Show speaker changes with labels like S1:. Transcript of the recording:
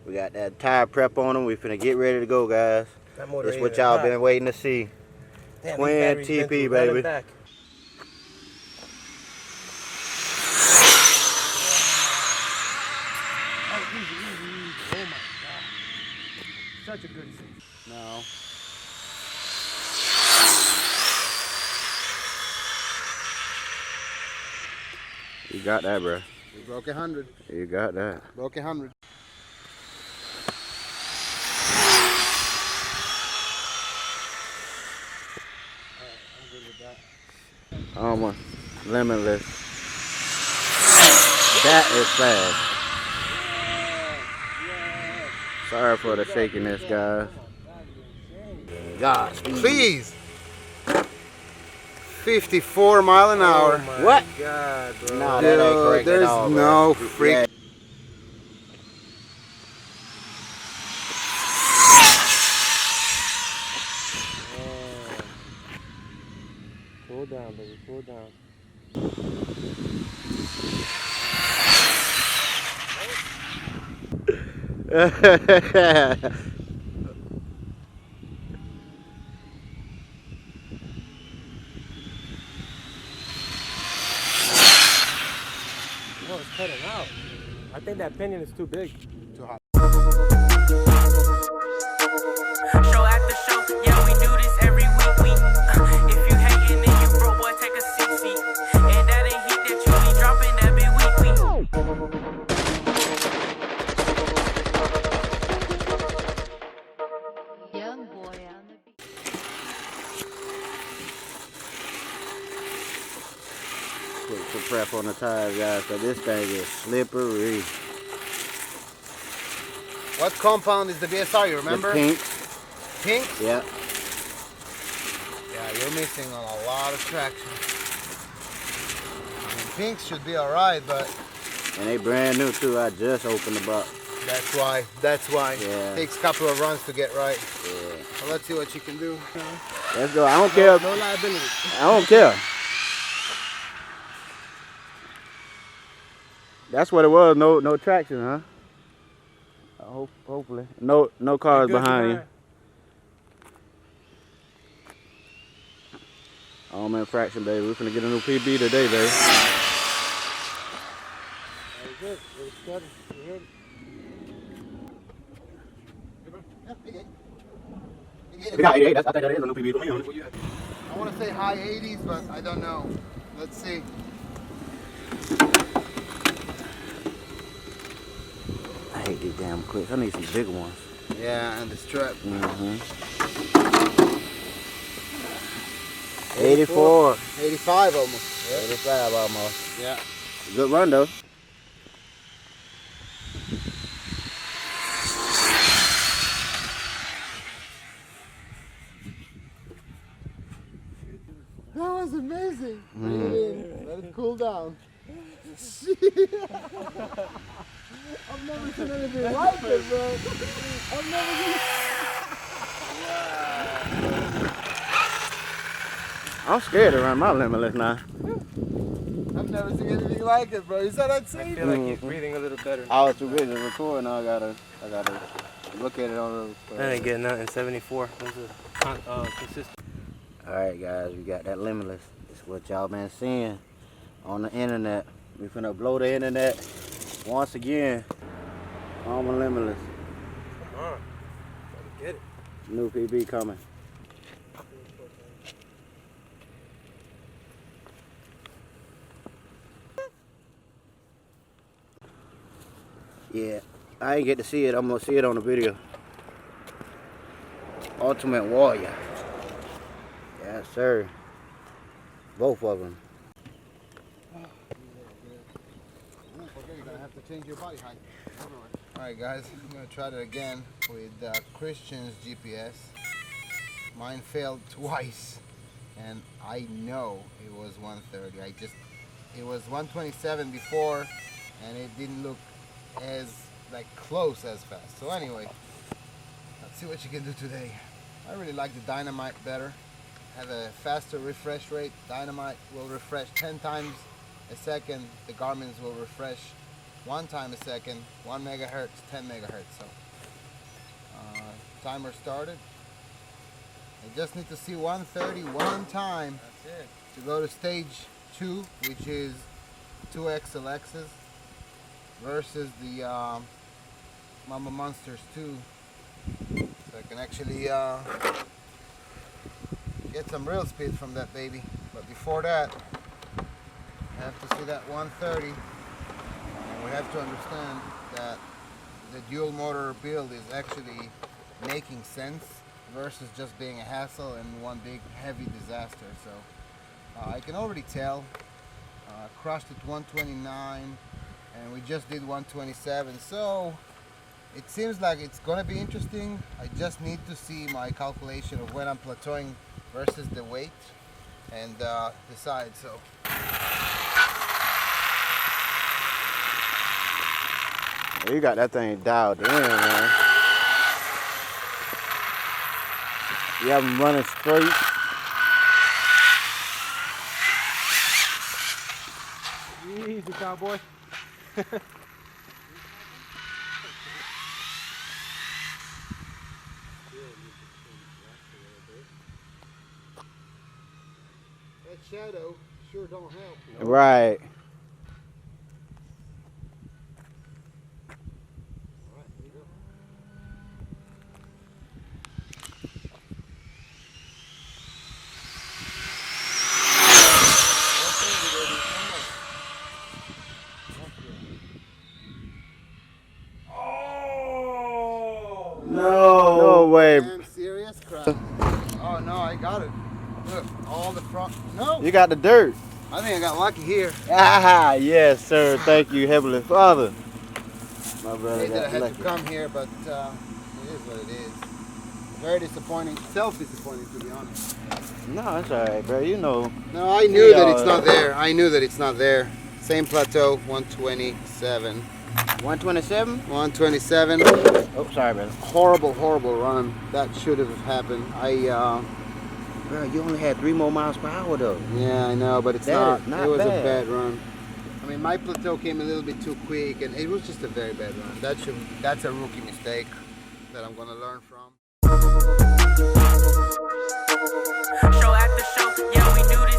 S1: We got that tire prep on them. We finna get ready to go, guys. This is what y'all been waiting to see.
S2: Damn,
S1: Twin TP, baby.
S2: Back. Oh, easy, easy, easy. Oh my God. Such a good scene.
S1: No. You got that, bro.
S3: You broke 100.
S1: You got that.
S3: Broke 100.
S2: I'm good with that.
S1: Arrma Limitless. That is fast. Sorry for the shakiness, guys. God,
S3: Please. 54 mile an hour.
S2: Oh
S1: what?
S2: God, bro.
S1: No, that ain't correct
S3: There's
S1: at all, bro.
S3: no freak.
S1: Yeah.
S2: Cool down, baby. Cool down. No, it's cutting out. I think that pinion is too big.
S3: Too hot.
S4: Show after show, yeah, we do this every week. If you hating and you broke, boy, take a 6 seat. And that ain't heat that you be dropping, that be week.
S5: Young boy on the beat.
S1: Put some prep on the tires, guys, so this thing is slippery.
S3: What compound is the BSR, you remember?
S1: The pink.
S3: Pink?
S1: Yeah.
S3: Yeah, you're missing on a lot of traction. I mean, pinks should be alright, but
S1: And they brand new too. I just opened the box.
S3: that's why. That's why.
S1: Yeah.
S3: Takes a couple of runs to get right.
S1: Yeah.
S3: So let's see what you can do.
S1: Let's go. I don't care.
S2: No liability.
S1: I don't care. That's what it was. No traction, huh? Hopefully. No cars behind you. Arrma Infraction, baby. We're finna get a new PB today, baby.
S2: Very good. Very steady. Good.
S1: Yeah, 88. I think that is a new PB to me.
S3: I want to say high 80s, but I don't know. Let's see.
S1: I hate these damn clips. I need some big ones.
S3: Yeah, and the strap.
S1: 84.
S3: 85 almost.
S1: 85 almost.
S3: Yeah.
S1: Good run though.
S3: That was amazing. Let it cool down. I've never seen anything like it, bro. I've never seen.
S1: I'm scared to run my Limitless now.
S3: I've never seen anything like it, bro. You saw that
S2: I
S3: scene?
S2: feel like he's breathing a little better.
S1: I was too busy recording. I gotta look at it on the.
S2: I didn't get nothing. 74. Those are consistent.
S1: All right, guys, we got that Limitless. It's what y'all been seeing on the internet. We finna blow the internet once again. Arrma Limitless.
S2: Come on. Gotta get it.
S1: New PB coming. Yeah, I ain't get to see it. I'm gonna see it on the video. Ultimate Warrior. Yes, sir. Both of them.
S3: You're gonna have to change your body height. Alright guys, I'm gonna try that again with Christian's GPS. Mine failed twice and I know it was 130. It was 127 before and it didn't look as close as fast. So anyway, let's see what you can do today. I really like the Dynamite better. Have a faster refresh rate. Dynamite will refresh 10 times a second. The Garmin's will refresh 1 time a second, 1 megahertz, 10 megahertz. So timer started. I just need to see 130 one time.
S2: That's it.
S3: To go to stage 2, which is 2 XLXs versus the Mama Monsters 2. So I can actually get some real speed from that baby. But before that, I have to see that 130. And we have to understand that the dual motor build is actually making sense versus just being a hassle and one big heavy disaster. So I can already tell. Crushed at 129 and we just did 127. So it seems like it's gonna be interesting. I just need to see my calculation of when I'm plateauing versus the weight and decide. So
S1: You got that thing dialed in, man. You have them running straight.
S2: Easy, cowboy.
S3: that shadow sure don't help.
S1: Right. No way.
S3: Damn serious crap. Oh no, I got it. Look, all the front. No,
S1: You got the dirt.
S3: I think I got lucky here.
S1: Ah, yes, sir. Thank you, Heavenly Father. My brother
S3: Maybe I
S1: got
S3: had
S1: lucky.
S3: to come here, but it is what it is. Very disappointing, self-disappointing to be honest.
S1: No, it's all right, bro. You know.
S3: No, I knew that it's
S1: Yeah.
S3: not there. I knew that it's not there. Same plateau, 127.
S1: 127?
S3: 127.
S1: Oh, sorry, brother.
S3: Horrible, horrible run. That should have happened.
S1: Bro, you only had 3 more miles per hour, though.
S3: Yeah, I know, but it's
S1: That
S3: not.
S1: is not
S3: It was
S1: bad.
S3: a bad run. I mean, my plateau came a little bit too quick, and it was just a very bad run. That's a rookie mistake that I'm gonna learn from.
S4: Show after show, yeah, we do this